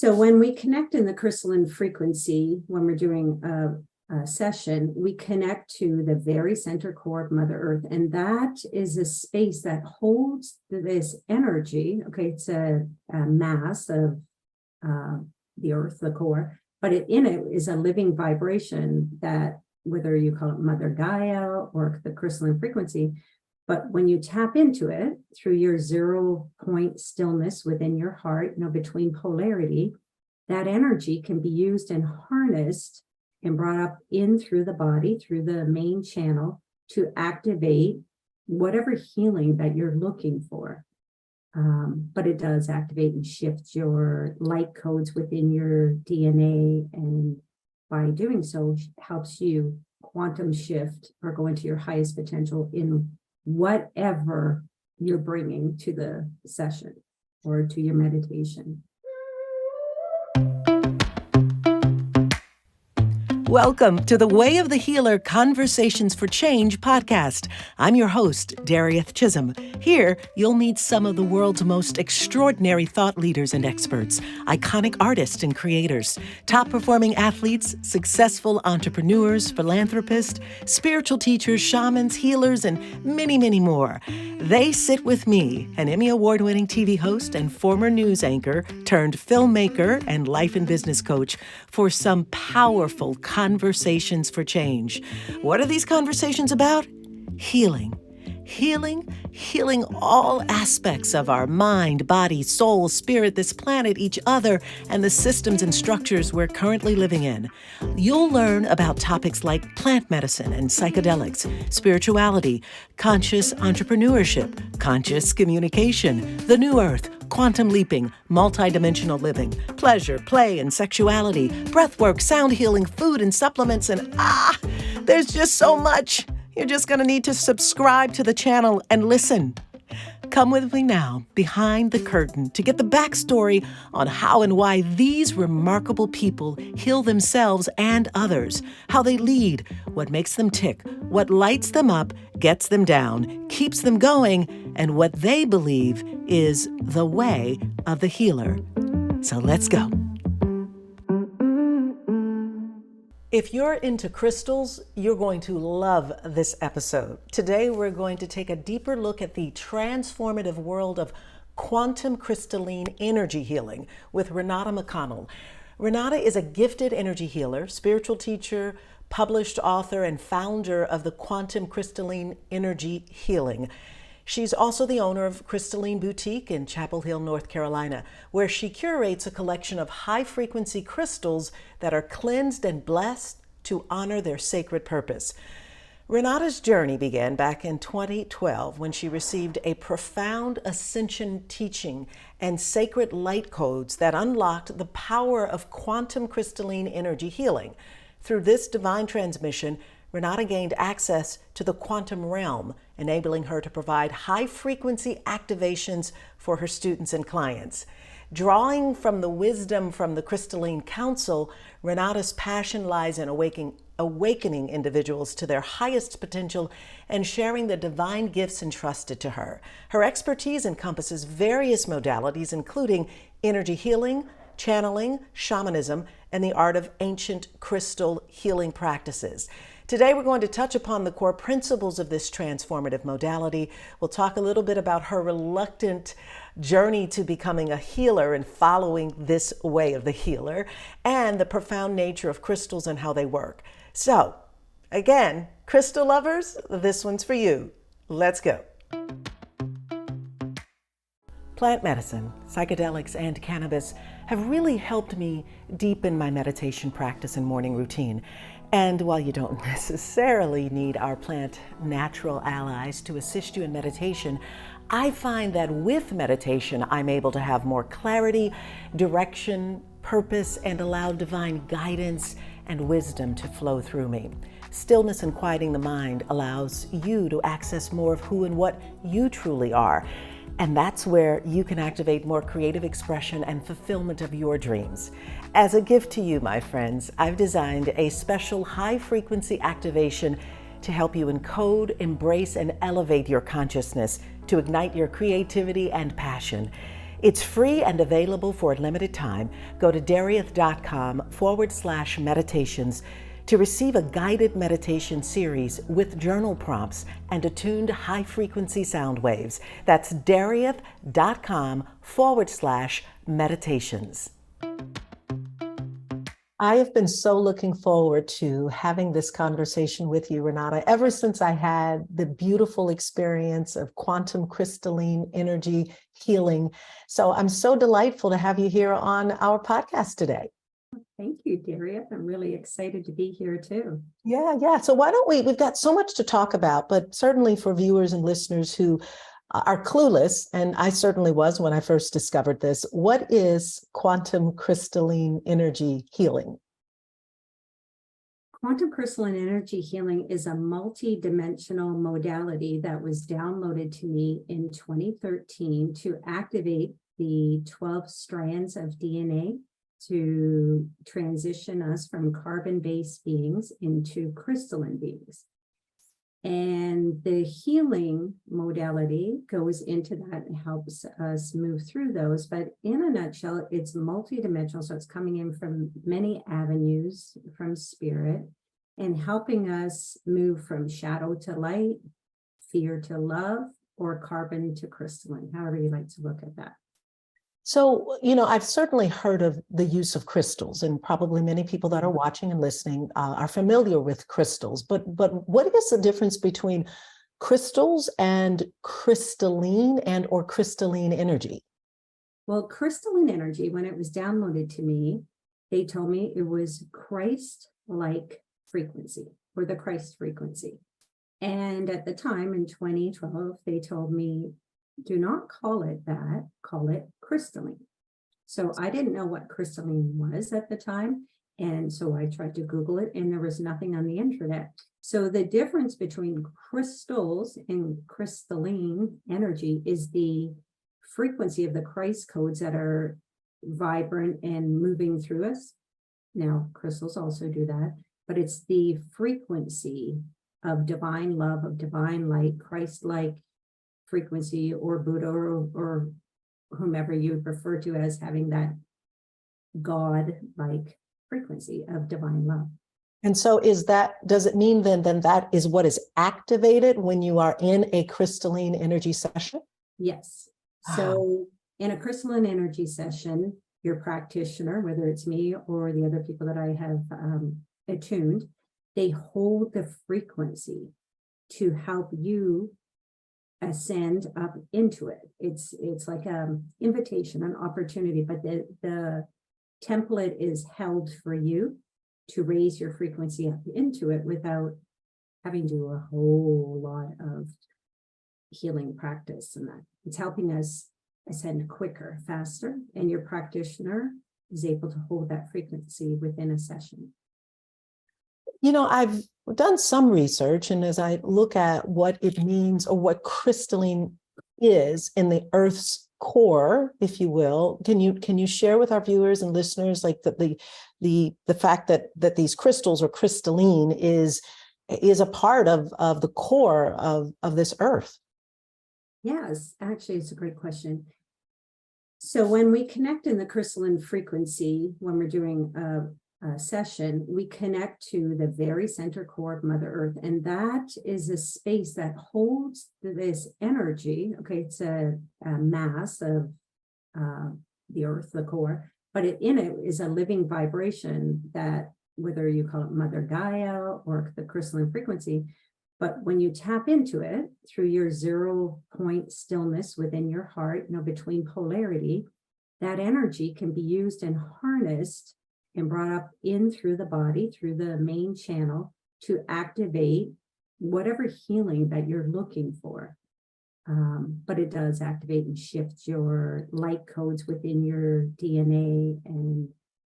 So when we connect in the crystalline frequency, when we're doing a session, we connect to the very center core of Mother Earth. And that is a space that holds this energy. Okay, it's a mass of the earth, the core, but in it is a living vibration that, whether you call it Mother Gaia or the crystalline frequency, but when you tap into it through your 0 point stillness within your heart, between polarity, that energy can be used and harnessed and brought up in through the body, through the main channel, to activate whatever healing that you're looking for. But it does activate and shift your light codes within your DNA, and by doing so, helps you quantum shift or go into your highest potential in whatever you're bringing to the session or to your meditation. Welcome to the Way of the Healer Conversations for Change podcast. I'm your host, Darieth Chisholm. Here, you'll meet some of the world's most extraordinary thought leaders and experts, iconic artists and creators, top-performing athletes, successful entrepreneurs, philanthropists, spiritual teachers, shamans, healers, and many, many more. They sit with me, an Emmy Award-winning TV host and former news anchor turned filmmaker and life and business coach, for some powerful conversations for change. What are these conversations about? Healing. Healing all aspects of our mind, body, soul, spirit, this planet, each other, and the systems and structures we're currently living in. You'll learn about topics like plant medicine and psychedelics, spirituality, conscious entrepreneurship, conscious communication, the new earth, quantum leaping, multidimensional living, pleasure, play, and sexuality, breathwork, sound healing, food and supplements, and there's just so much. You're just going to need to subscribe to the channel and listen. Come with me now, behind the curtain, to get the backstory on how and why these remarkable people heal themselves and others, how they lead, what makes them tick, what lights them up, gets them down, keeps them going, and what they believe is the way of the healer. So let's go. If you're into crystals, you're going to love this episode. Today, we're going to take a deeper look at the transformative world of quantum crystalline energy healing with Renata McConnell. Renata is a gifted energy healer, spiritual teacher, published author, and founder of the Quantum Crystalline Energy Healing. She's also the owner of Crystalline Boutique in Chapel Hill, North Carolina, where she curates a collection of high-frequency crystals that are cleansed and blessed to honor their sacred purpose. Renata's journey began back in 2012 when she received a profound ascension teaching and sacred light codes that unlocked the power of quantum crystalline energy healing. Through this divine transmission, Renata gained access to the quantum realm, enabling her to provide high-frequency activations for her students and clients. Drawing from the wisdom from the Crystalline Council, Renata's passion lies in awakening individuals to their highest potential and sharing the divine gifts entrusted to her. Her expertise encompasses various modalities, including energy healing, channeling, shamanism, and the art of ancient crystal healing practices. Today, we're going to touch upon the core principles of this transformative modality. We'll talk a little bit about her reluctant journey to becoming a healer and following this way of the healer, and the profound nature of crystals and how they work. So, again, crystal lovers, this one's for you. Let's go. Plant medicine, psychedelics, and cannabis have really helped me deepen my meditation practice and morning routine. And while you don't necessarily need our plant natural allies to assist you in meditation, I find that with meditation, I'm able to have more clarity, direction, purpose, and allow divine guidance and wisdom to flow through me. Stillness and quieting the mind allows you to access more of who and what you truly are. And that's where you can activate more creative expression and fulfillment of your dreams. As a gift to you, my friends, I've designed a special high-frequency activation to help you encode, embrace, and elevate your consciousness to ignite your creativity and passion. It's free and available for a limited time. Go to darieth.com/meditations to receive a guided meditation series with journal prompts and attuned high-frequency sound waves. That's darieth.com/meditations. I have been so looking forward to having this conversation with you, Renata, ever since I had the beautiful experience of quantum crystalline energy healing. So I'm so delightful to have you here on our podcast today. Thank you, Darieth. I'm really excited to be here too. Yeah. So why don't we've got so much to talk about, but certainly for viewers and listeners who are clueless, and I certainly was when I first discovered this, what is quantum crystalline energy healing? Quantum crystalline energy healing is a multi-dimensional modality that was downloaded to me in 2013 to activate the 12 strands of DNA to transition us from carbon-based beings into crystalline beings. And the healing modality goes into that and helps us move through those. But in a nutshell, it's multidimensional. So it's coming in from many avenues from spirit and helping us move from shadow to light, fear to love, or carbon to crystalline, however you like to look at that. So, I've certainly heard of the use of crystals, and probably many people that are watching and listening are familiar with crystals. But what is the difference between crystals and crystalline or crystalline energy? Well, crystalline energy, when it was downloaded to me, they told me it was Christ-like frequency, or the Christ frequency. And at the time in 2012, they told me, do not call it that, call it crystalline. So I didn't know what crystalline was at the time. And so I tried to Google it, and there was nothing on the internet. So the difference between crystals and crystalline energy is the frequency of the Christ codes that are vibrant and moving through us. Now, crystals also do that, but it's the frequency of divine love, of divine light, Christ-like frequency, or Buddha, or whomever you would refer to as having that God-like frequency of divine love. And so does it mean then that is what is activated when you are in a crystalline energy session? Yes. So in a crystalline energy session, your practitioner, whether it's me or the other people that I have attuned, they hold the frequency to help you ascend up into it. It's like an invitation, an opportunity, but the template is held for you to raise your frequency up into it without having to do a whole lot of healing practice. And that it's helping us ascend quicker, faster, and your practitioner is able to hold that frequency within a session. I've done some research, and as I look at what it means, or what crystalline is in the Earth's core, if you will, can you share with our viewers and listeners like the fact that these crystals, or crystalline, is a part of the core of this Earth? Yes, actually, it's a great question. So when we connect in the crystalline frequency, when we're doing a session, we connect to the very center core of Mother Earth, and that is a space that holds this energy. Okay, it's a mass of the Earth, the core, but in it is a living vibration that, whether you call it Mother Gaia or the crystalline frequency, but when you tap into it through your 0 point stillness within your heart, between polarity, that energy can be used and harnessed and brought up in through the body, through the main channel, to activate whatever healing that you're looking for. But it does activate and shift your light codes within your DNA, and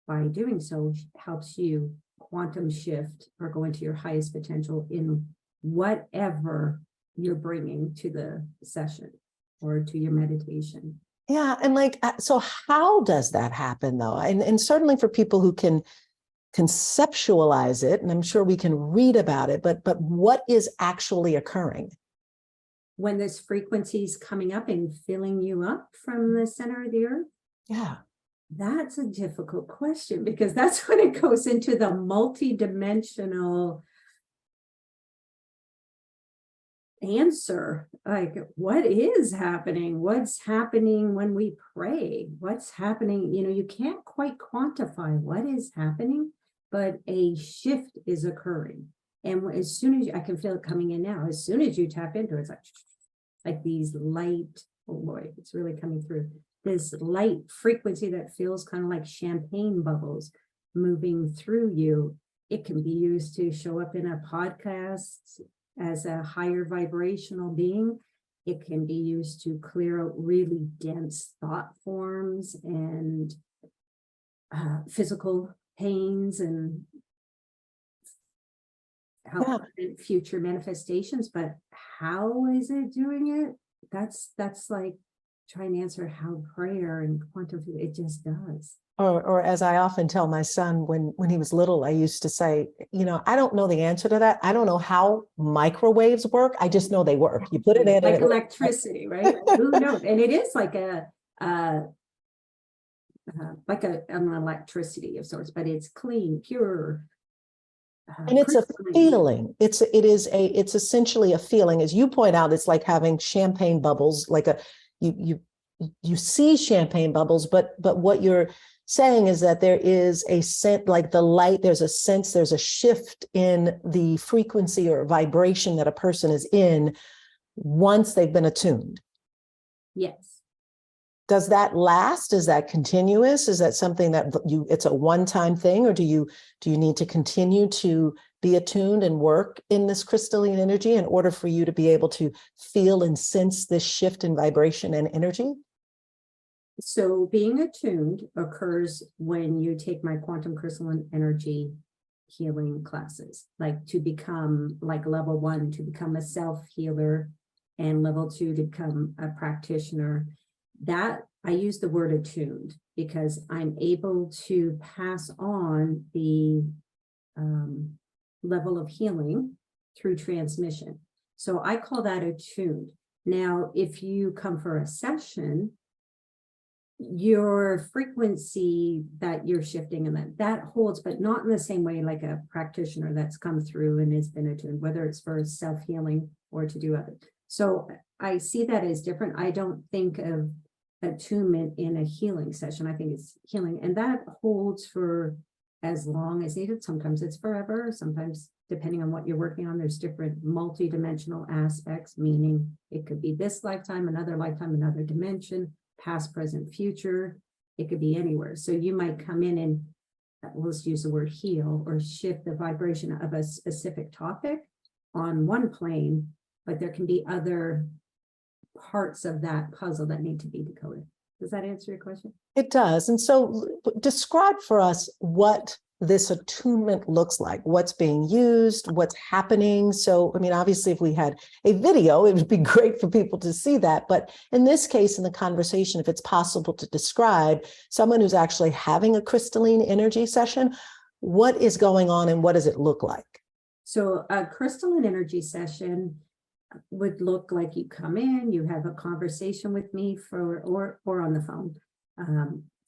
by doing so, helps you quantum shift or go into your highest potential in whatever you're bringing to the session or to your meditation. Yeah. And so how does that happen though? And certainly for people who can conceptualize it, and I'm sure we can read about it, but what is actually occurring? when this frequency is coming up and filling you up from the center of the earth? Yeah. That's a difficult question, because that's when it goes into the multidimensional answer. Like, what is happening? What's happening when we pray? What's happening? You can't quite quantify what is happening, but a shift is occurring. And as soon as I can feel it coming in now, as soon as you tap into it, it's like these light, oh boy, it's really coming through. This light frequency that feels kind of like champagne bubbles moving through you. It can be used to show up in a podcast as a higher vibrational being. It can be used to clear out really dense thought forms and physical pains and help prevent future manifestations. But how is it doing it? That's like trying to answer how prayer and quantum, it just does. Or as I often tell my son when he was little, I used to say, I don't know the answer to that. I don't know how microwaves work. I just know they work. You put it in. Like electricity, right? Who knows? And it is like an electricity of sorts, but it's clean, pure. And it's a feeling. It's essentially a feeling. As you point out, it's like having champagne bubbles, like you see champagne bubbles, but what you're saying is that there is a sense, like the light, there's a shift in the frequency or vibration that a person is in once they've been attuned. Yes. Does that last? Is that continuous? Is that something that it's a one-time thing, or do you need to continue to be attuned and work in this crystalline energy in order for you to be able to feel and sense this shift in vibration and energy? So being attuned occurs when you take my Quantum Crystalline Energy Healing classes, like to become like level 1, to become a self-healer, and level 2 to become a practitioner. That I use the word attuned because I'm able to pass on the level of healing through transmission. So I call that attuned. Now, if you come for a session, your frequency that you're shifting and that holds, but not in the same way like a practitioner that's come through and has been attuned, whether it's for self-healing or to do other. So I see that as different. I don't think of attunement in a healing session. I think it's healing, and that holds for as long as needed. Sometimes it's forever. Sometimes, depending on what you're working on, there's different multi-dimensional aspects, meaning it could be this lifetime, another dimension, past, present, future. It could be anywhere. So you might come in and let's use the word heal or shift the vibration of a specific topic on one plane, but there can be other parts of that puzzle that need to be decoded. Does that answer your question? It does. And so describe for us what this attunement looks like, what's being used, what's happening. So, I mean, obviously, if we had a video, it would be great for people to see that. But in this case, in the conversation, if it's possible to describe someone who's actually having a crystalline energy session, what is going on and what does it look like? So a crystalline energy session would look like you come in, you have a conversation with me or on the phone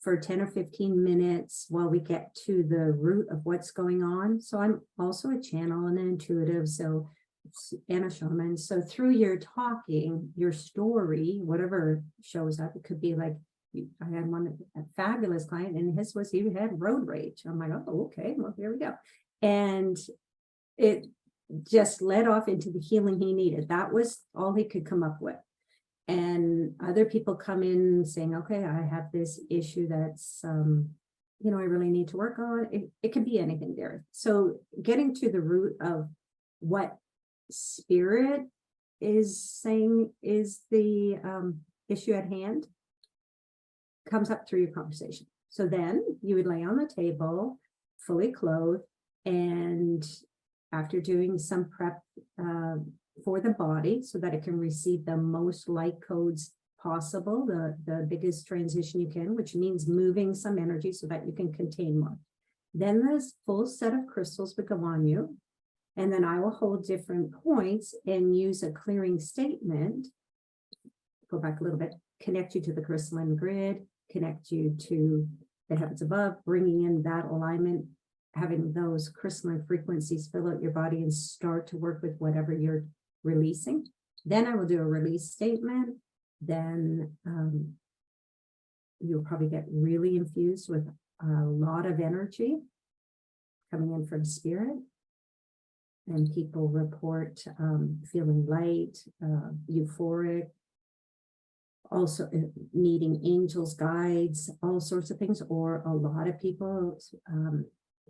for 10 or 15 minutes while we get to the root of what's going on. So I'm also a channel and an intuitive, and a shaman. So through your talking, your story, whatever shows up, it could be like, I had a fabulous client, and his was he had road rage. I'm like, oh, okay, well, here we go. And it just led off into the healing he needed. That was all he could come up with. And other people come in saying, okay, I have this issue that's, I really need to work on. It could be anything there. So getting to the root of what spirit is saying is the issue at hand comes up through your conversation. So then you would lay on the table, fully clothed, and after doing some prep for the body so that it can receive the most light codes possible, the biggest transition you can, which means moving some energy so that you can contain more. Then this full set of crystals would go on you. And then I will hold different points and use a clearing statement. Go back a little bit, connect you to the crystalline grid, connect you to the heavens above, bringing in that alignment, having those crystalline frequencies fill out your body and start to work with whatever you're releasing. Then I will do a release statement. Then you'll probably get really infused with a lot of energy coming in from spirit. And people report feeling light, euphoric, also needing angels, guides, all sorts of things, or a lot of people,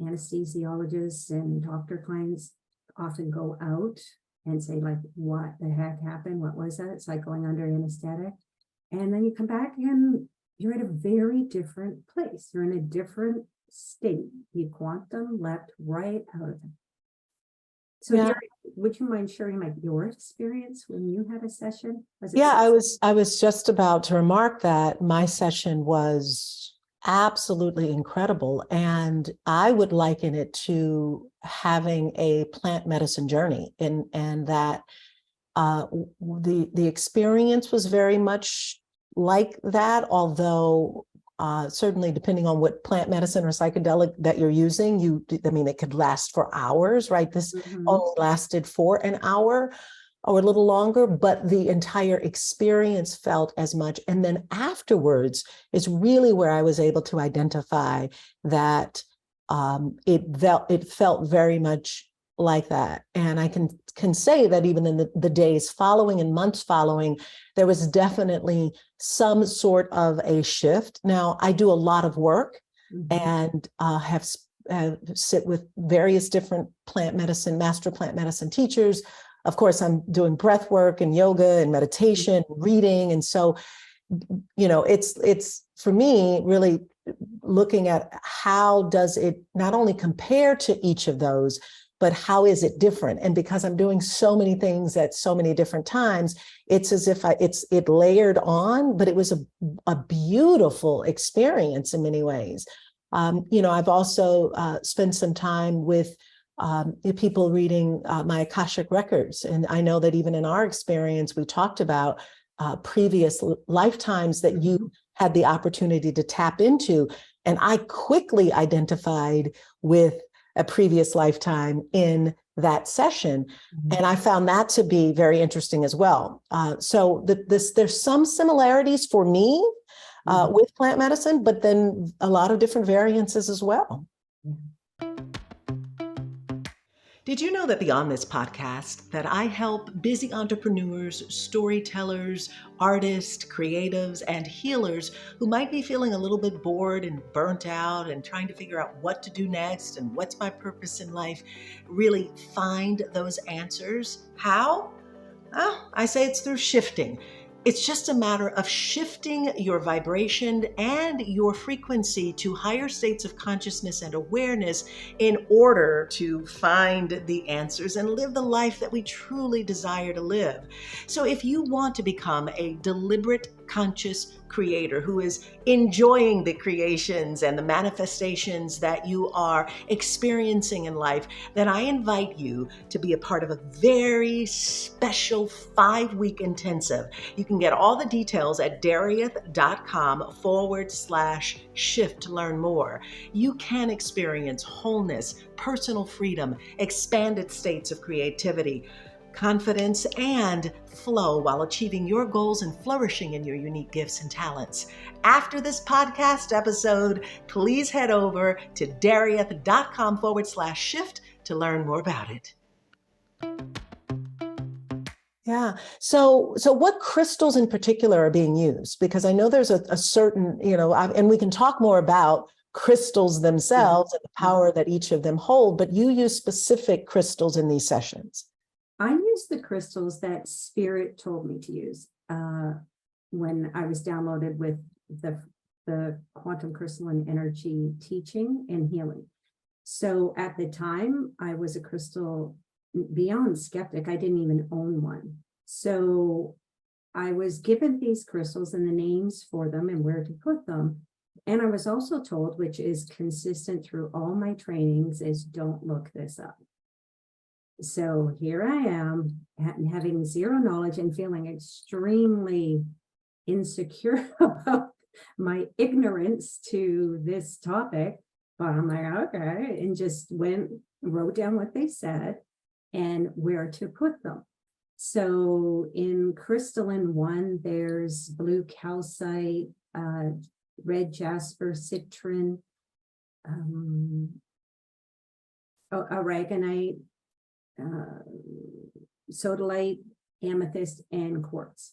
anesthesiologists and doctor clients often go out and say, like, what the heck happened? What was that? It's like going under anesthetic. And then you come back and you're at a very different place. You're in a different state. You quantum leapt right out of it. So Yeah. Derek, would you mind sharing like your experience when you had a session? Yeah, I was just about to remark that my session was absolutely incredible. And I would liken it to having a plant medicine journey, and that the experience was very much like that, although certainly depending on what plant medicine or psychedelic that you're using, I mean, it could last for hours, right? This only lasted for an hour or a little longer, but the entire experience felt as much. And then afterwards is really where I was able to identify that it felt very much like that. And I can say that even in the days following and months following, there was definitely some sort of a shift. Now, I do a lot of work and have sit with various different plant medicine, master plant medicine teachers. Of course, I'm doing breath work and yoga and meditation, reading. And so, you know, it's for me really looking at how does it not only compare to each of those, but how is it different? And because I'm doing so many things at so many different times, it's as if it layered on, but it was a beautiful experience in many ways. You know, I've also spent some time with people reading my Akashic records. And I know that even in our experience, we talked about previous lifetimes that you had the opportunity to tap into. And I quickly identified with a previous lifetime in that session. And I found that to be very interesting as well. So there's some similarities for me with plant medicine, but then a lot of different variances as well. Did you know that beyond this podcast, that I help busy entrepreneurs, storytellers, artists, creatives, and healers who might be feeling a little bit bored and burnt out and trying to figure out what to do next and what's my purpose in life, really find those answers? How? Well, I say it's through shifting. It's just a matter of shifting your vibration and your frequency to higher states of consciousness and awareness in order to find the answers and live the life that we truly desire to live. So if you want to become a deliberate, conscious creator who is enjoying the creations and the manifestations that you are experiencing in life, then I invite you to be a part of a very special 5-week intensive. You can get all the details at darieth.com/shift to learn more. You can experience wholeness, personal freedom, expanded states of creativity, confidence, and flow while achieving your goals and flourishing in your unique gifts and talents. After this podcast episode, please head over to darieth.com/shift to learn more about it. Yeah. So what crystals in particular are being used? Because I know there's a certain, you know, and we can talk more about crystals themselves and the power that each of them hold, but you use specific crystals in these sessions. I use the crystals that Spirit told me to use when I was downloaded with the Quantum Crystalline Energy teaching and healing. So at the time, I was a crystal beyond skeptic. I didn't even own one. So I was given these crystals and the names for them and where to put them. And I was also told, which is consistent through all my trainings, is don't look this up. So here I am having zero knowledge and feeling extremely insecure about my ignorance to this topic. But I'm like, okay, and just wrote down what they said and where to put them. So in crystalline 1, there's blue calcite, red jasper, citron, aragonite, sodalite, amethyst, and quartz.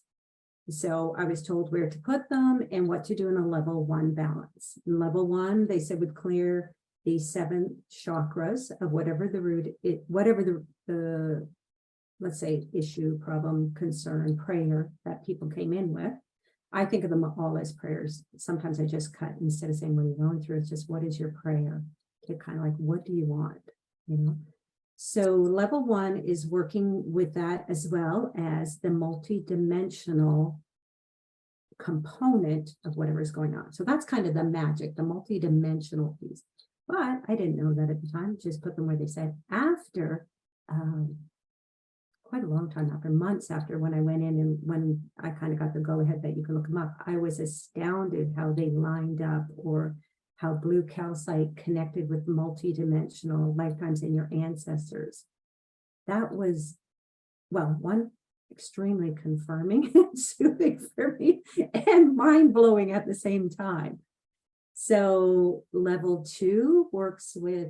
So I was told where to put them and what to do in a level 1 balance. In level 1, they said would clear the 7 chakras of whatever the root, whatever the let's say issue, problem, concern, prayer that people came in with. I think of them all as prayers. Sometimes I just cut, instead of saying what you're going through, it's just what is your prayer? To kind of like, what do you want? You know? So level 1 is working with that, as well as the multi-dimensional component of whatever is going on. So that's kind of the magic, the multi-dimensional piece. But I didn't know that at the time, just put them where they said. After quite a long time after, months after, when I went in and when I kind of got the go-ahead that you can look them up, I was astounded how they lined up, or how blue calcite connected with multi-dimensional lifetimes in your ancestors. That was, well, one, extremely confirming and soothing for me, and mind-blowing at the same time. So level 2 works with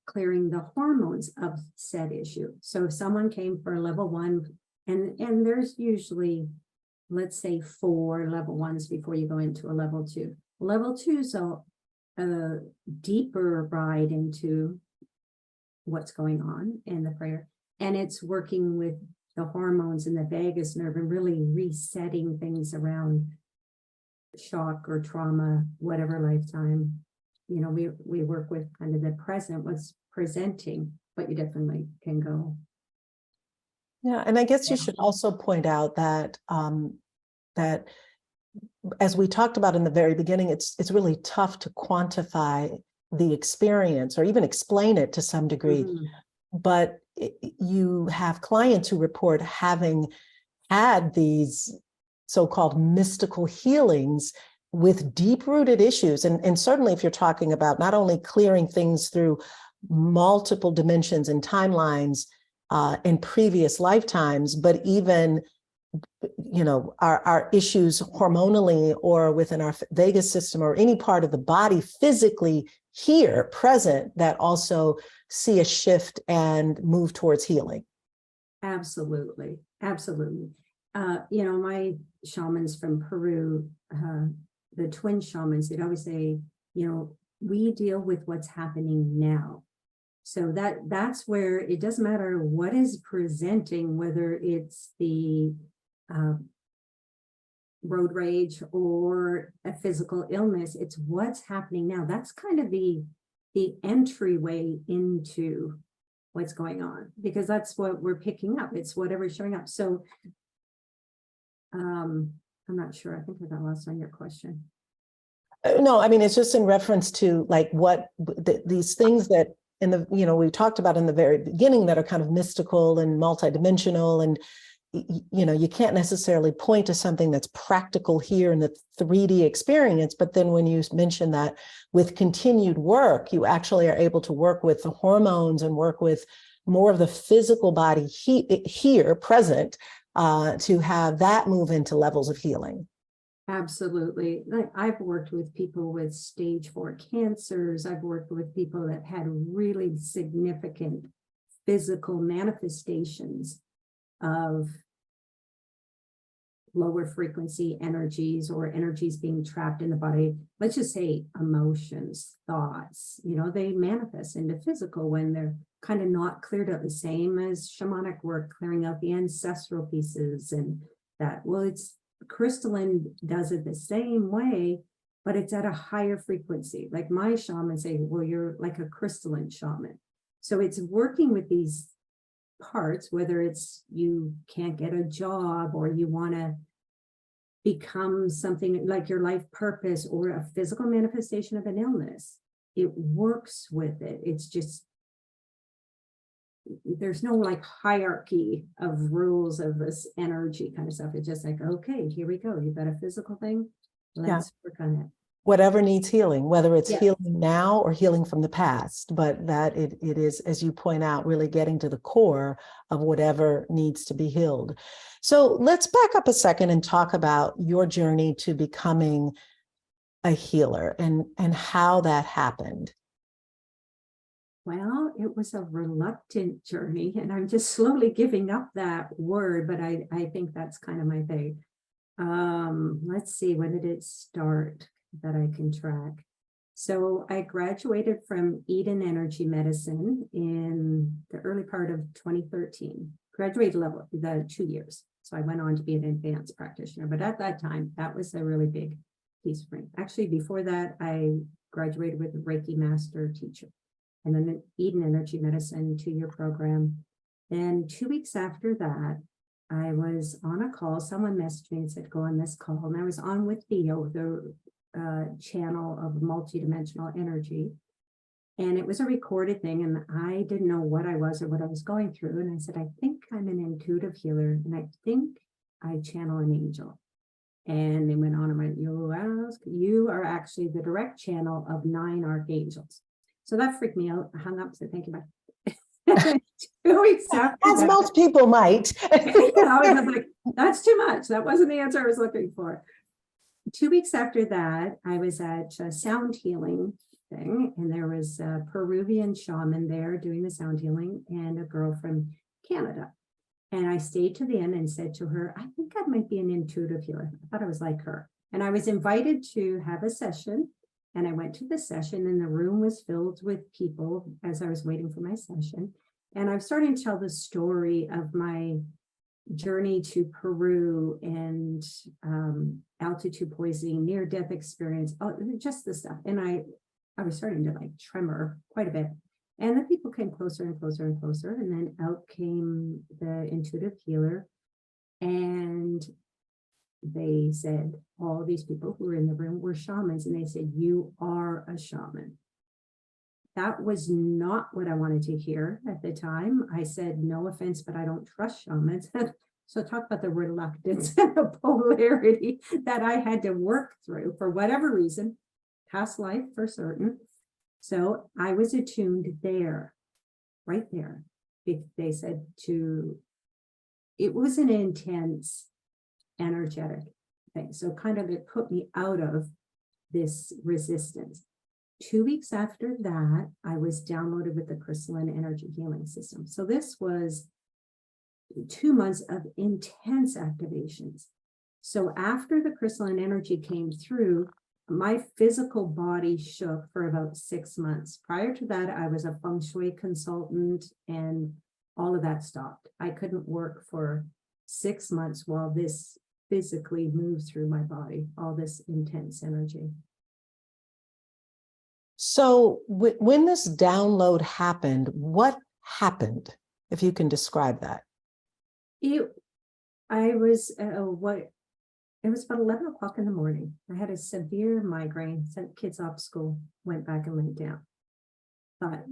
clearing the hormones of said issue. So if someone came for level 1, and there's usually, let's say, 4 level 1s before you go into a level 2. Level 2 is a deeper ride into what's going on in the prayer. And it's working with the hormones in the vagus nerve and really resetting things around shock or trauma, whatever lifetime. You know, we work with kind of the present, what's presenting, but you definitely can go. Yeah, and I guess you should also point out that that, as we talked about in the very beginning, it's really tough to quantify the experience or even explain it to some degree. Mhm. But you have clients who report having had these so-called mystical healings with deep-rooted issues. And certainly if you're talking about not only clearing things through multiple dimensions and timelines in previous lifetimes, but even, you know, our issues hormonally or within our vagus system or any part of the body physically here present that also see a shift and move towards healing. Absolutely. Absolutely. You know, my shamans from Peru, the twin shamans, they'd always say, you know, we deal with what's happening now. So that's where it doesn't matter what is presenting, whether it's the road rage or a physical illness, it's what's happening now. That's kind of the entryway into what's going on, because that's what we're picking up. It's whatever's showing up. So I'm not sure. I think I got lost on your question. No, I mean, it's just in reference to like what these things that in the, you know, we talked about in the very beginning that are kind of mystical and multidimensional, and you know, you can't necessarily point to something that's practical here in the 3D experience. But then when you mention that with continued work, you actually are able to work with the hormones and work with more of the physical body here present to have that move into levels of healing. Absolutely. Like, I've worked with people with stage 4 cancers. I've worked with people that had really significant physical manifestations of lower frequency energies, or energies being trapped in the body. Let's just say emotions, thoughts, you know, they manifest into physical when they're kind of not cleared out, the same as shamanic work, clearing out the ancestral pieces and that. Well, it's crystalline does it the same way, but it's at a higher frequency. Like my shaman say, well, you're like a crystalline shaman. So it's working with these parts, whether it's you can't get a job, or you want to become something like your life purpose, or a physical manifestation of an illness. It works with it. It's just there's no like hierarchy of rules of this energy kind of stuff. It's just like, okay, here we go. You've got a physical thing. Let's work on it. Whatever needs healing, whether it's Yes. healing now or healing from the past, but that it is, as you point out, really getting to the core of whatever needs to be healed. So let's back up a second and talk about your journey to becoming a healer and how that happened. Well, it was a reluctant journey, and I'm just slowly giving up that word, but I think that's kind of my thing. Let's see, when did it start that I can track? So I graduated from Eden Energy Medicine in the early part of 2013, graduate level, the 2 years. So I went on to be an advanced practitioner, but at that time, that was a really big piece for me. Actually, before that, I graduated with a Reiki master teacher, and then an Eden Energy Medicine 2-year program. And 2 weeks after that, I was on a call. Someone messaged me and said, go on this call. And I was on with Theo, the channel of multidimensional energy. And it was a recorded thing. And I didn't know what I was or what I was going through. And I said, I think I'm an intuitive healer. And I think I channel an angel. And they went on and went, you are actually the direct channel of 9 archangels. So that freaked me out. I hung up, said, thank you, bye. 2 weeks after As that, most people might. I was like, that's too much. That wasn't the answer I was looking for. 2 weeks after that, I was at a sound healing thing, and there was a Peruvian shaman there doing the sound healing and a girl from Canada. And I stayed to the end and said to her, I think I might be an intuitive healer. I thought I was like her. And I was invited to have a session. And I went to the session, and the room was filled with people as I was waiting for my session. And I'm starting to tell the story of my journey to Peru and altitude poisoning, near-death experience, just the stuff. And I was starting to like tremor quite a bit. And the people came closer and closer and closer. And then out came the intuitive healer. And they said, all these people who were in the room were shamans. And they said, you are a shaman. That was not what I wanted to hear at the time. I said, no offense, but I don't trust shamans. So talk about the reluctance and the polarity that I had to work through for whatever reason, past life for certain. So I was attuned there, right there. They said it was an intense energetic thing. So kind of it put me out of this resistance. 2 weeks after that, I was downloaded with the Crystalline Energy Healing System. So this was 2 months of intense activations. So after the crystalline energy came through, my physical body shook for about 6 months. Prior to that, I was a feng shui consultant, and all of that stopped. I couldn't work for 6 months while this physically moved through my body, all this intense energy. So when this download happened, what happened, if you can describe that? It was about 11 o'clock in the morning. I had a severe migraine, sent kids off school, went back and laid down. Thought,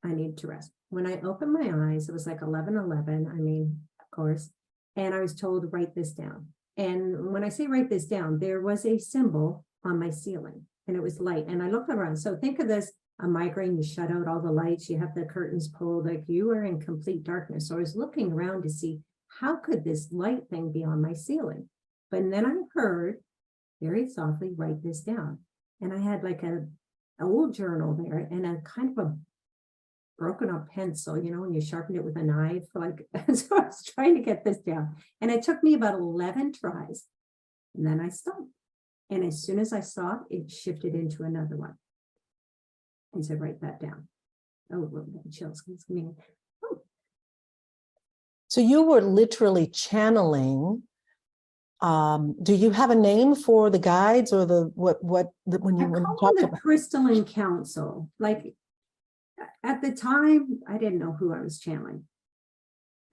I need to rest. When I opened my eyes, it was like 11:11. I mean, of course. And I was told to write this down. And when I say write this down, there was a symbol on my ceiling, and it was light. And I looked around. So think of this, a migraine, you shut out all the lights, you have the curtains pulled, like you are in complete darkness. So I was looking around to see, how could this light thing be on my ceiling? But then I heard very softly, write this down. And I had like an old journal there and a kind of a broken up pencil, when you sharpen it with a knife, so I was trying to get this down. And it took me about 11 tries. And then I stopped. And as soon as I saw it, it shifted into another one. And said, write that down. Oh, chills. Oh. So you were literally channeling. Do you have a name for the guides or when you talk about the Crystalline Council? Like at the time, I didn't know who I was channeling.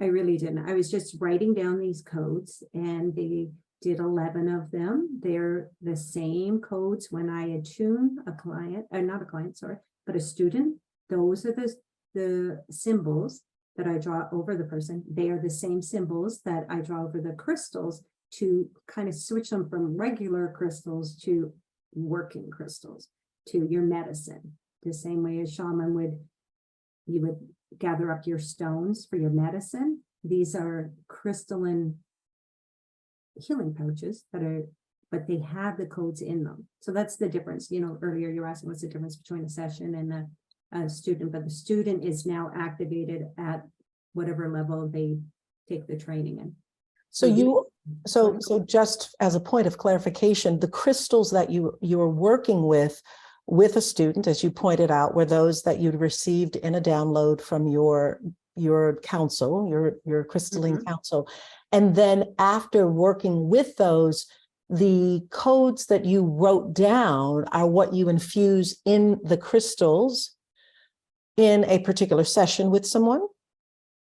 I really didn't. I was just writing down these codes, and they did 11 of them. They're the same codes when I attune a client, not a client, sorry, but a student. Those are the the symbols that I draw over the person, they are the same symbols that I draw over the crystals, to kind of switch them from regular crystals to working crystals, to your medicine. The same way as shaman you would gather up your stones for your medicine. These are crystalline healing pouches but they have the codes in them. So that's the difference. Earlier you were asking what's the difference between a session and a student, but the student is now activated at whatever level they take the training in. So just as a point of clarification, the crystals that you were working with a student, as you pointed out, were those that you'd received in a download from your council, your Crystalline Council. And then after working with those, the codes that you wrote down are what you infuse in the crystals in a particular session with someone?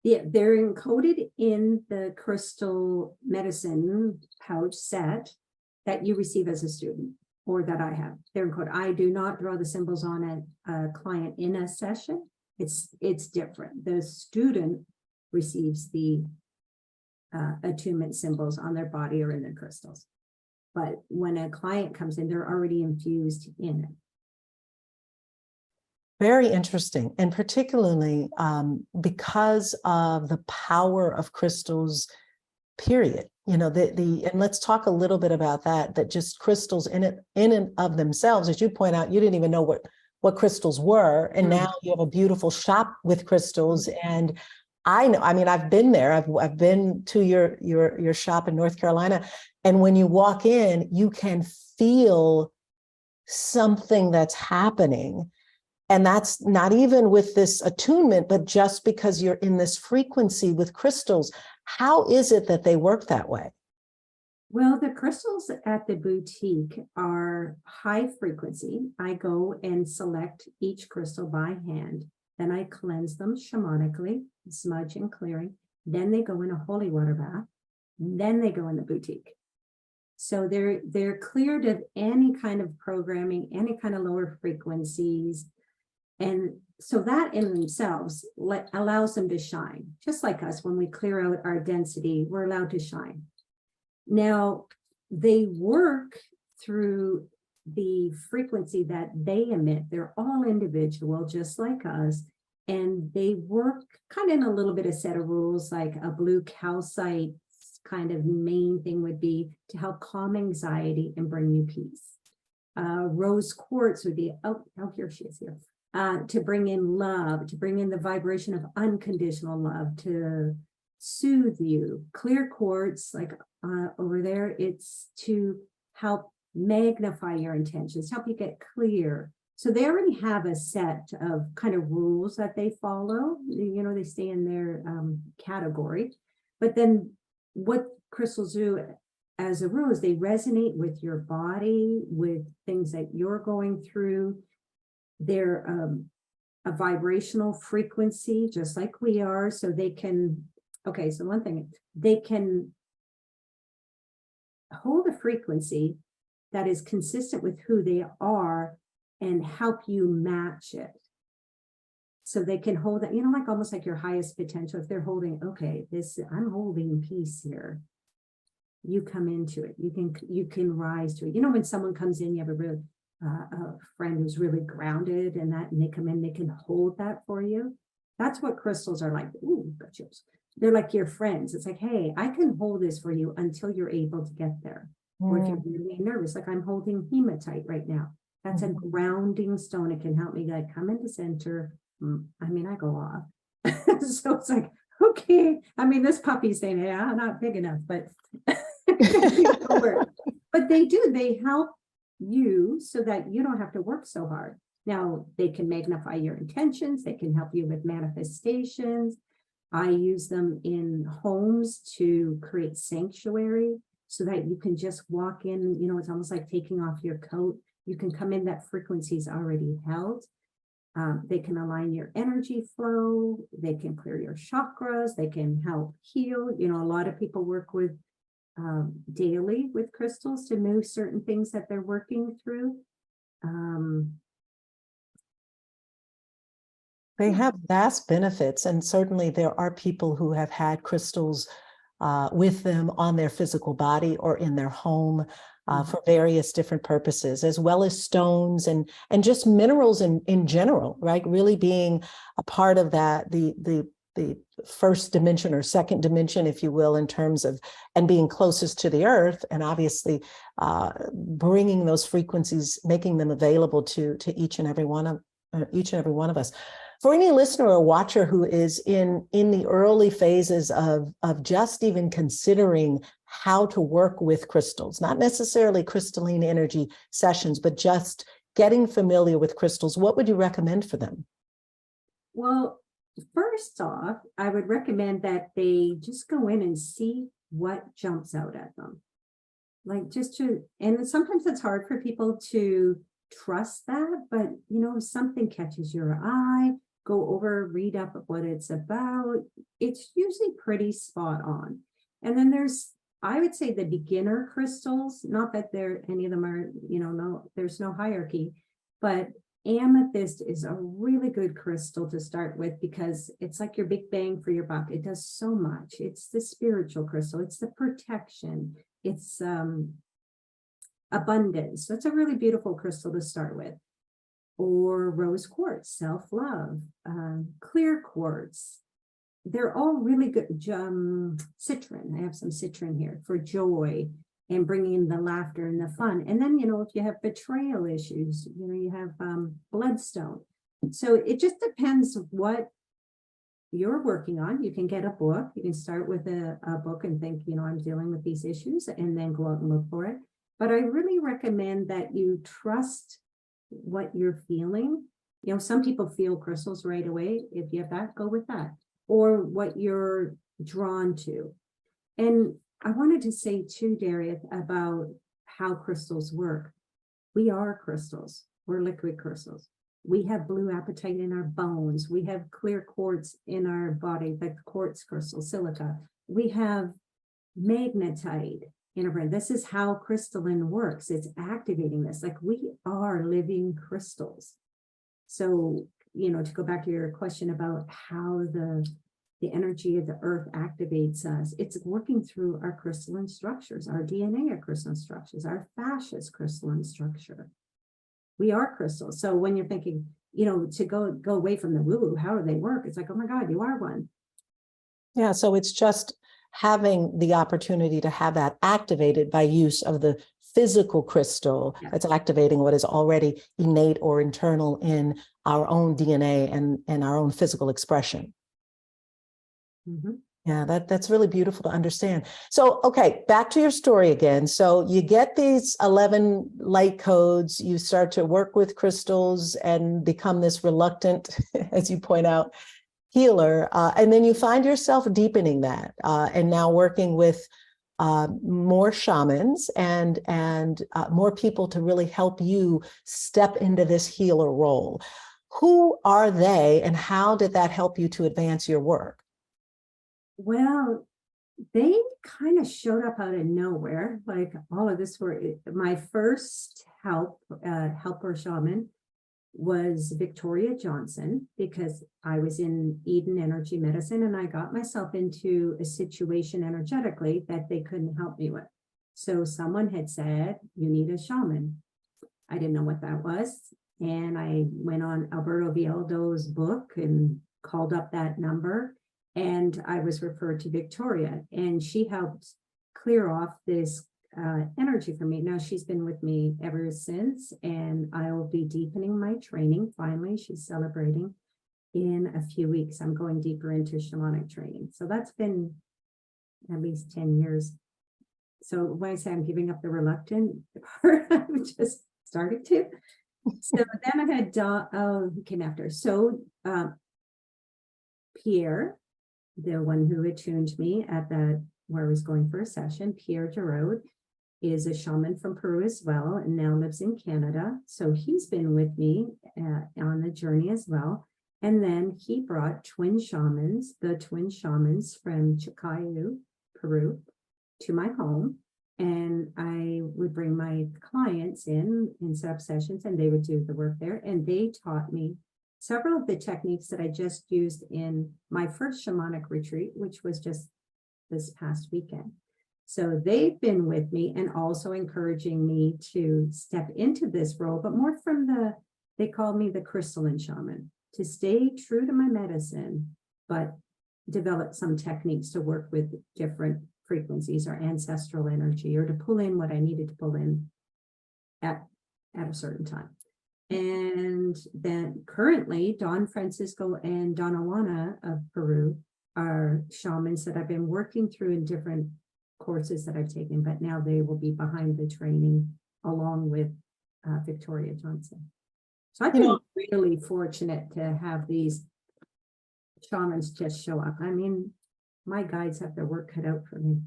Yeah, they're encoded in the crystal medicine pouch set that you receive as a student, or that I have. They're encoded. I do not draw the symbols on a client in a session. It's different. The student receives the attunement symbols on their body or in their crystals. But when a client comes in, they're already infused in it. Very interesting, and particularly because of the power of crystals, period. And let's talk a little bit about that just crystals in and of themselves, as you point out, you didn't even know what crystals were. And now you have a beautiful shop with crystals. And I've been there. I've been to your shop in North Carolina. And when you walk in, you can feel something that's happening. And that's not even with this attunement, but just because you're in this frequency with crystals. How is it that they work that way? Well, the crystals at the boutique are high frequency. I go and select each crystal by hand. Then I cleanse them shamanically, smudge and clearing. Then they go in a holy water bath. Then they go in the boutique. So they're cleared of any kind of programming, any kind of lower frequencies. And so that in themselves allows them to shine. Just like us, when we clear out our density, we're allowed to shine. Now, they work through the frequency that they emit. They're all individual, just like us. And they work kind of in a little bit of set of rules, like a blue calcite kind of main thing would be to help calm anxiety and bring you peace. Rose quartz would be, here she is here. To bring in love, to bring in the vibration of unconditional love, to soothe you. Clear quartz, like over there, it's to help magnify your intentions, help you get clear. So they already have a set of kind of rules that they follow. They stay in their category. But then what crystals do as a rule is they resonate with your body, with things that you're going through. They're a vibrational frequency, just like we are. So they can, so one thing, they can hold a frequency that is consistent with who they are and help you match it. So they can hold that, like almost like your highest potential. If they're holding, I'm holding peace here. You come into it. You can rise to it. When someone comes in, you have a friend who's really grounded and they come in, they can hold that for you. That's what crystals are like. Ooh, got chills. They're like your friends. It's like, hey, I can hold this for you until you're able to get there. Or if you're really nervous, like I'm holding hematite right now. That's a grounding stone. It can help me come into center. I go off. So it's like, okay. This puppy's saying, yeah, I'm not big enough, but but they help you so that you don't have to work so hard. Now, they can magnify your intentions. They can help you with manifestations. I use them in homes to create sanctuary so that you can just walk in. It's almost like taking off your coat. You can come in, that frequency is already held. They can align your energy flow. They can clear your chakras. They can help heal. A lot of people work with daily with crystals to move certain things that they're working through. They have vast benefits, and certainly there are people who have had crystals with them on their physical body or in their home for various different purposes, as well as stones and just minerals in general, right? Really being a part of that, the first dimension or second dimension, if you will, in terms of, and being closest to the earth, and obviously bringing those frequencies, making them available to each and every one of us. For any listener or watcher who is in the early phases of just even considering how to work with crystals, not necessarily crystalline energy sessions, but just getting familiar with crystals, what would you recommend for them? Well, first off, I would recommend that they just go in and see what jumps out at them. Like and sometimes it's hard for people to trust that, but something catches your eye, go over, read up what it's about. It's usually pretty spot on. And then I would say the beginner crystals, not that any of them are, there's no hierarchy, but amethyst is a really good crystal to start with because it's like your big bang for your buck. It does so much. It's the spiritual crystal. It's the protection. It's abundance. So it's a really beautiful crystal to start with. Or rose quartz, self-love, clear quartz. They're all really good. Citron, I have some citron here for joy and bringing in the laughter and the fun. And then, if you have betrayal issues, you have bloodstone. So it just depends what you're working on. You can get a book. You can start with a book and think, I'm dealing with these issues, and then go out and look for it. But I really recommend that you trust what you're feeling. Some people feel crystals right away. If you have that, go with that, or what you're drawn to. And I wanted to say too, Darius, about how crystals work. We are crystals. We're liquid crystals. We have blue apatite in our bones. We have clear quartz in our body, the quartz crystal, silica. We have magnetite in our brain. This is how crystalline works. It's activating this. Like, we are living crystals. So, to go back to your question about how the energy of the earth activates us, it's working through our crystalline structures. Our DNA are crystalline structures. Our fascia is crystalline structure. We are crystals. So when you're thinking, to go away from the woo-woo, how do they work? It's like, oh my God, you are one. Yeah, so it's just having the opportunity to have that activated by use of the physical crystal that's activating what is already innate or internal in our own DNA and our own physical expression. Mm-hmm. Yeah, that's really beautiful to understand. So, okay, back to your story again. So you get these 11 light codes, you start to work with crystals and become this reluctant, as you point out, healer. And then you find yourself deepening that and now working with more shamans and more people to really help you step into this healer role. Who are they and how did that help you to advance your work? Well, they kind of showed up out of nowhere. Like, all of this my first helper shaman was Victoria Johnson, because I was in Eden Energy Medicine and I got myself into a situation energetically that they couldn't help me with. So someone had said, you need a shaman. I didn't know what that was. And I went on Alberto Villoldo's book and called up that number. And I was referred to Victoria, and she helped clear off this energy for me. Now she's been with me ever since, and I'll be deepening my training. Finally, she's celebrating in a few weeks. I'm going deeper into shamanic training. So that's been at least 10 years. So when I say I'm giving up the reluctant part, I'm just starting to. So then I had who came after. So Pierre, the one who attuned me at where I was going for a session, Pierre Giroud, is a shaman from Peru as well, and now lives in Canada. So he's been with me on the journey as well. And then he brought the twin shamans from Chiclayo, Peru, to my home. And I would bring my clients in set up sessions, and they would do the work there. And they taught me several of the techniques that I just used in my first shamanic retreat, which was just this past weekend. So they've been with me and also encouraging me to step into this role, but more from they call me the crystalline shaman, to stay true to my medicine, but develop some techniques to work with different frequencies or ancestral energy, or to pull in what I needed to pull in at a certain time. And then currently, Don Francisco and Don Awana of Peru are shamans that I've been working through in different courses that I've taken, but now they will be behind the training along with Victoria Johnson. So I've been really fortunate to have these shamans just show up. I mean, my guides have their work cut out for me.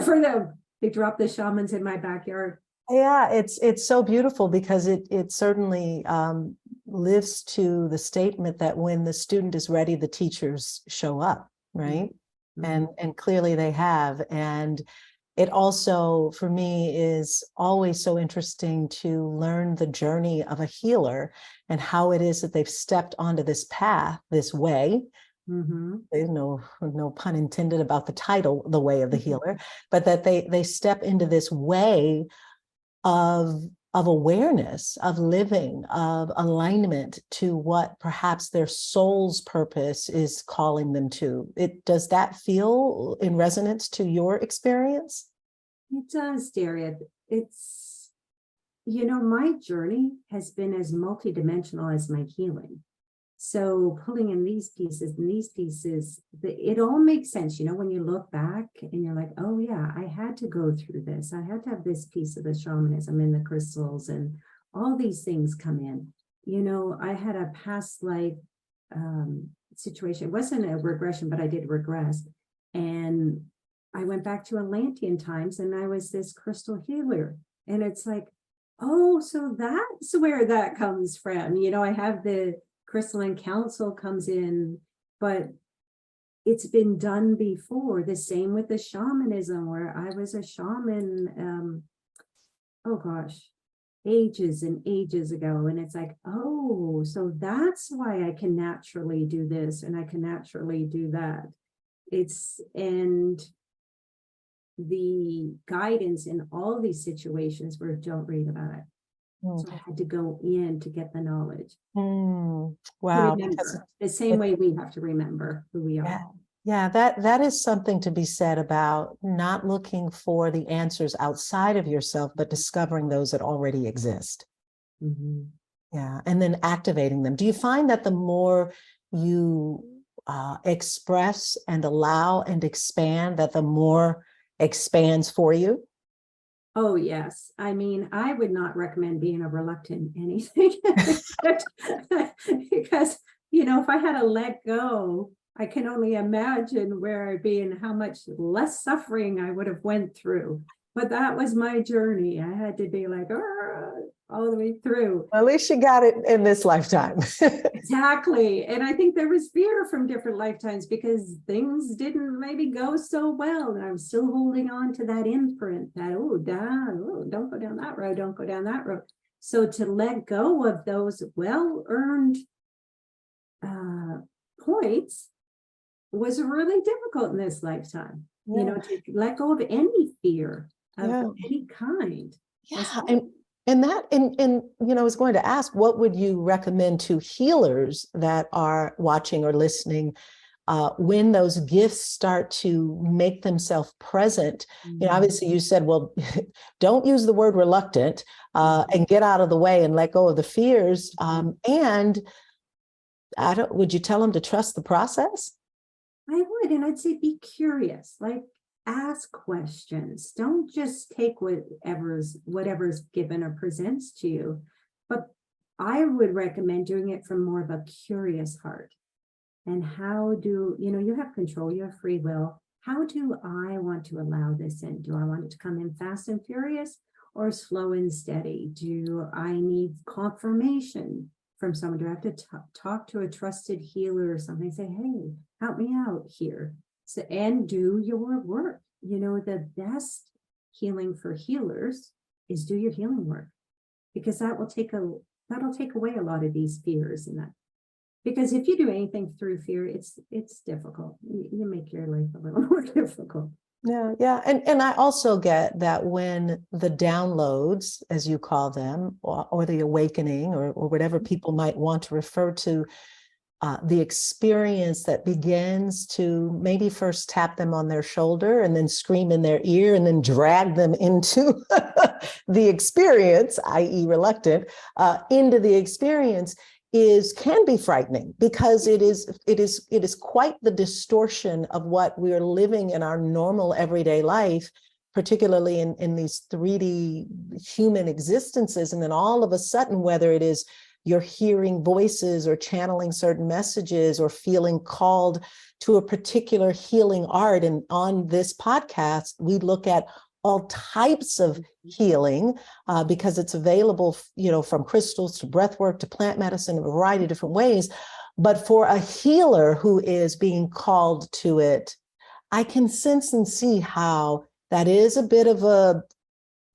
For them, they drop the shamans in my backyard. Yeah, it's so beautiful because it certainly lives to the statement that when the student is ready, the teachers show up, right? Mm-hmm. And clearly they have. And it also, for me, is always so interesting to learn the journey of a healer and how it is that they've stepped onto this path, this way. Mm-hmm. There's no pun intended about the title, the way of the healer, but that they step into this way of awareness, of living, of alignment to what perhaps their soul's purpose is calling them to. Does that feel in resonance to your experience? It does, Daria. It's, my journey has been as multidimensional as my healing. So pulling in these pieces and these pieces, it all makes sense, when you look back and you're like, oh yeah, I had to go through this. I had to have this piece of the shamanism and the crystals and all these things come in. I had a past life situation. It wasn't a regression, but I did regress. And I went back to Atlantean times and I was this crystal healer. And it's like, oh, so that's where that comes from. I have the Crystalline Council comes in, but it's been done before. The same with the shamanism, where I was a shaman, ages and ages ago. And it's like, oh, so that's why I can naturally do this and I can naturally do that. And the guidance in all these situations where don't read about it. So I had to go in to get the knowledge. Wow. Remember, the same way we have to remember who we are. Yeah, that is something to be said about not looking for the answers outside of yourself, but discovering those that already exist. Mm-hmm. Yeah, and then activating them. Do you find that the more you express and allow and expand, that the more expands for you? Oh, yes. I mean, I would not recommend being a reluctant anything because, if I had to let go, I can only imagine where I'd be and how much less suffering I would have went through. But that was my journey. I had to be like, all the way through. At least you got it in this lifetime. Exactly. And I think there was fear from different lifetimes because things didn't maybe go so well. And I'm still holding on to that imprint that, don't go down that road. Don't go down that road. So to let go of those well-earned points was really difficult in this lifetime. To let go of any fear of any kind. Yeah. And I was going to ask, what would you recommend to healers that are watching or listening when those gifts start to make themselves present? Obviously you said, well, don't use the word reluctant and get out of the way and let go of the fears. And would you tell them to trust the process? I would, and I'd say be curious, like ask questions. Don't just take whatever's given or presents to you. But I would recommend doing it from more of a curious heart. And how do, you have control, you have free will. How do I want to allow this in? Do I want it to come in fast and furious or slow and steady? Do I need confirmation from someone? Do I have to talk to a trusted healer or something? Say, hey, help me out here. So, and do your work. The best healing for healers is do your healing work, because that'll take away a lot of these fears and that Because if you do anything through fear, it's difficult. You make your life a little more difficult. Yeah. And I also get that when the downloads, as you call them, or the awakening, or whatever people might want to refer to, the experience that begins to maybe first tap them on their shoulder and then scream in their ear and then drag them into the experience, i.e. reluctant, into the experience, can be frightening, because it is quite the distortion of what we're living in our normal everyday life, particularly in these 3D human existences. And then all of a sudden, whether it is you're hearing voices or channeling certain messages or feeling called to a particular healing art. And on this podcast, we look at all types of healing, because it's available, from crystals to breath work to plant medicine in a variety of different ways. But for a healer who is being called to it, I can sense and see how that is a bit of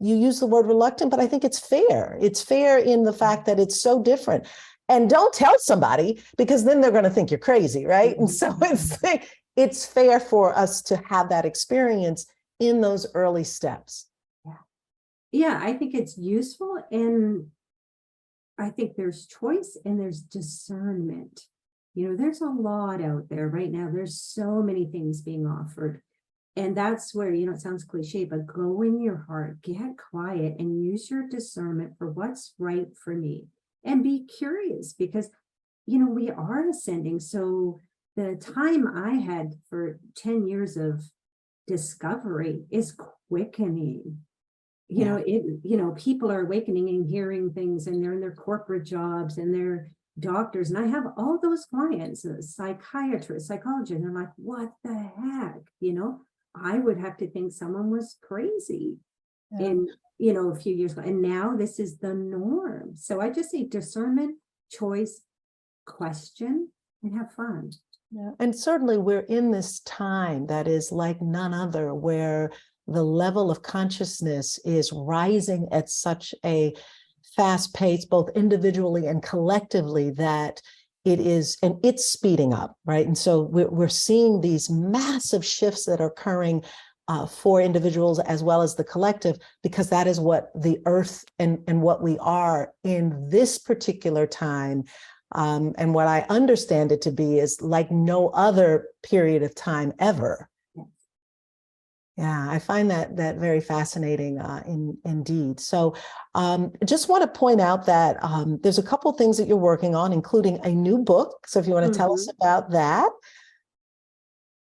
you use the word reluctant, but I think it's fair. It's fair in the fact that it's so different. And don't tell somebody, because then they're going to think you're crazy, right? And so it's fair for us to have that experience in those early steps. Yeah, I think it's useful, and I think there's choice and there's discernment. There's a lot out there right now. There's so many things being offered. And that's where, it sounds cliche, but go in your heart, get quiet, and use your discernment for what's right for me. And be curious, because, we are ascending. So the time I had for 10 years of discovery is quickening. People are awakening and hearing things, and they're in their corporate jobs and they're doctors. And I have all those clients, psychiatrists, psychologists, and they're like, what the heck? I would have to think someone was crazy in, a few years ago. And now this is the norm. So I just say discernment, choice, question, and have fun. Yeah. And certainly we're in this time that is like none other, where the level of consciousness is rising at such a fast pace, both individually and collectively, that it's speeding up, right? And so we're seeing these massive shifts that are occurring for individuals as well as the collective, because that is what the earth and what we are in this particular time. And what I understand it to be is like no other period of time ever. Yeah, I find that very fascinating indeed. So just want to point out that there's a couple things that you're working on, including a new book. So if you want to tell us about that.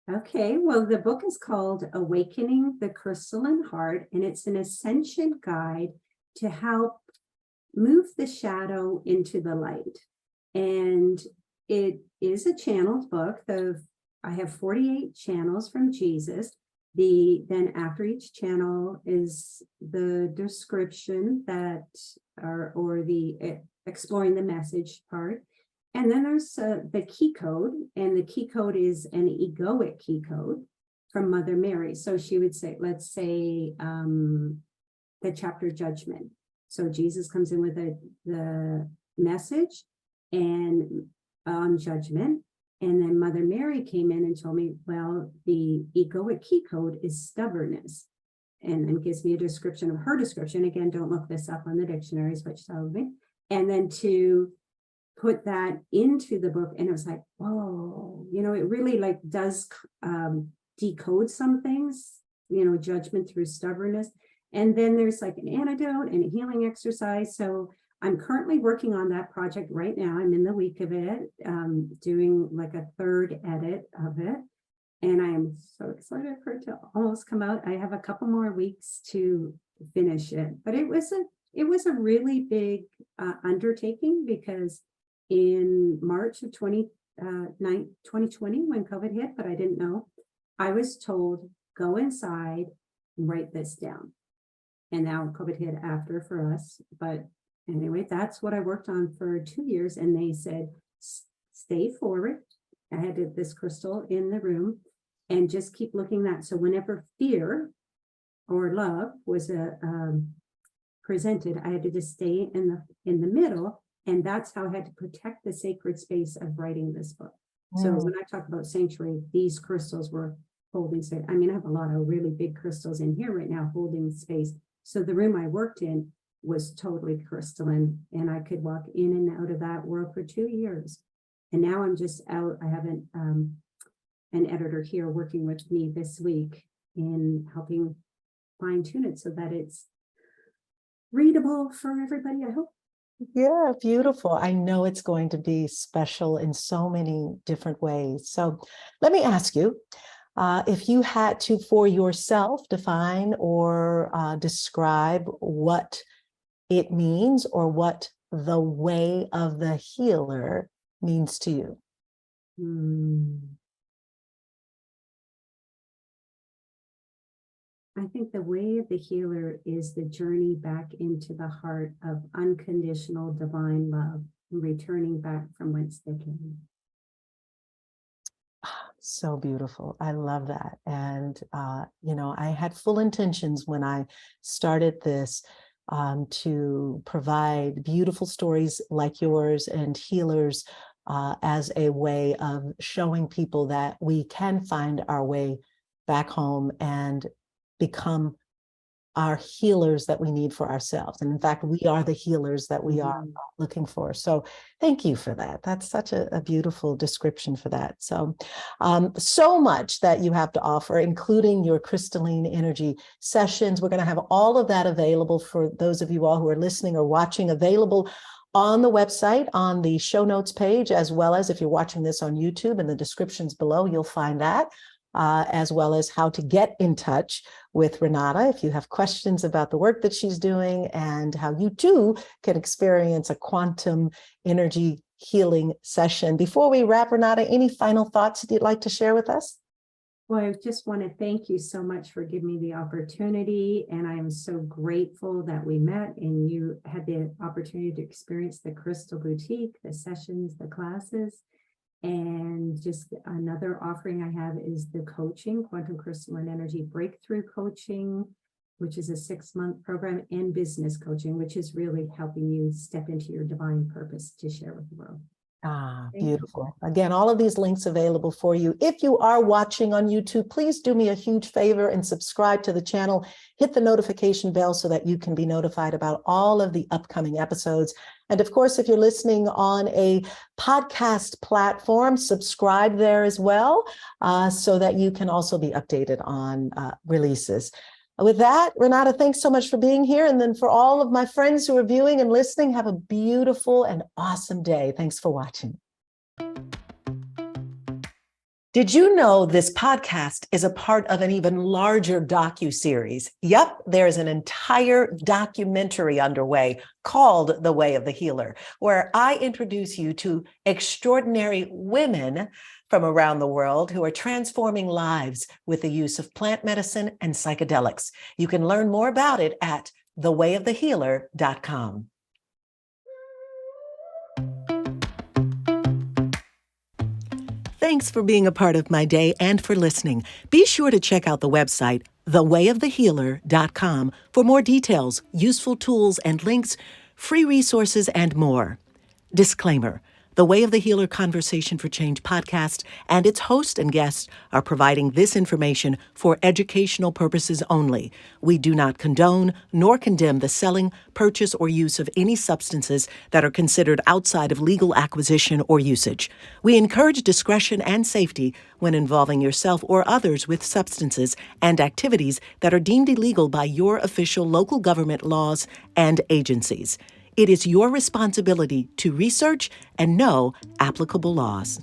Okay, well, the book is called Awakening the Crystalline Heart, and it's an ascension guide to help move the shadow into the light. And it is a channeled book. I have 48 channels from Jesus. Then after each channel is the description or the exploring the message part. And then there's the key code, and the key code is an egoic key code from Mother Mary. So she would say, let's say the chapter Judgment. So Jesus comes in with the message and on judgment. And then Mother Mary came in and told me, well, the egoic key code is stubbornness. And then gives me a description of her description. Again, don't look this up on the dictionaries, which tells me. And then to put that into the book, and it was like, whoa, it really does decode some things, judgment through stubbornness. And then there's an antidote and a healing exercise. So I'm currently working on that project right now. I'm in the week of it, doing a third edit of it. And I am so excited for it to almost come out. I have a couple more weeks to finish it. But it was a really big undertaking, because in March of 2020, when COVID hit, but I didn't know, I was told, go inside, write this down. And now COVID hit after for us. But anyway, that's what I worked on for 2 years. And they said, stay forward. I had this crystal in the room and just keep looking at that. So whenever fear or love was presented, I had to just stay in the middle And that's how I had to protect the sacred space of writing this book. So when I talk about sanctuary, these crystals were holding space. I mean, I have a lot of really big crystals in here right now holding space. So the room I worked in was totally crystalline, and I could walk in and out of that world for 2 years. And now I'm just out. I have an editor here working with me this week in helping fine tune it so that it's readable for everybody, I hope. Yeah, beautiful. I know it's going to be special in so many different ways. So let me ask you, if you had to, for yourself, define or describe what it means or what the way of the healer means to you. I think the way of the healer is the journey back into the heart of unconditional divine love, returning back from whence they came. So beautiful. I love that. And, I had full intentions when I started this to provide beautiful stories like yours and healers as a way of showing people that we can find our way back home and become our healers that we need for ourselves. And in fact, we are the healers that we are looking for. So thank you for that. That's such a beautiful description for that. So, so much that you have to offer, including your crystalline energy sessions. We're going to have all of that available for those of you all who are listening or watching, available on the website, on the show notes page, as well as if you're watching this on YouTube, in the descriptions below, you'll find that. As well as how to get in touch with Renata if you have questions about the work that she's doing and how you too can experience a quantum energy healing session. Before we wrap, Renata, any final thoughts that you'd like to share with us? Well, I just want to thank you so much for giving me the opportunity. And I am so grateful that we met and you had the opportunity to experience the Crystal Boutique, the sessions, the classes. And just another offering I have is the coaching, Quantum Crystalline Energy Breakthrough Coaching, which is a 6-month program, and business coaching, which is really helping you step into your divine purpose to share with the world. Beautiful. Again, all of these links available for you. If you are watching on YouTube, please do me a huge favor and subscribe to the channel. Hit the notification bell so that you can be notified about all of the upcoming episodes. And of course, if you're listening on a podcast platform, subscribe there as well, so that you can also be updated on releases. With that, Renata, thanks so much for being here. And then for all of my friends who are viewing and listening, have a beautiful and awesome day. Thanks for watching. Did you know this podcast is a part of an even larger docuseries? Yep, there's an entire documentary underway called The Way of the Healer, where I introduce you to extraordinary women from around the world who are transforming lives with the use of plant medicine and psychedelics. You can learn more about it at thewayofthehealer.com. Thanks for being a part of my day and for listening. Be sure to check out the website, thewayofthehealer.com, for more details, useful tools and links, free resources, and more. Disclaimer: The Way of the Healer Conversation for Change podcast and its host and guests are providing this information for educational purposes only. We do not condone nor condemn the selling, purchase, or use of any substances that are considered outside of legal acquisition or usage. We encourage discretion and safety when involving yourself or others with substances and activities that are deemed illegal by your official local government laws and agencies. It is your responsibility to research and know applicable laws.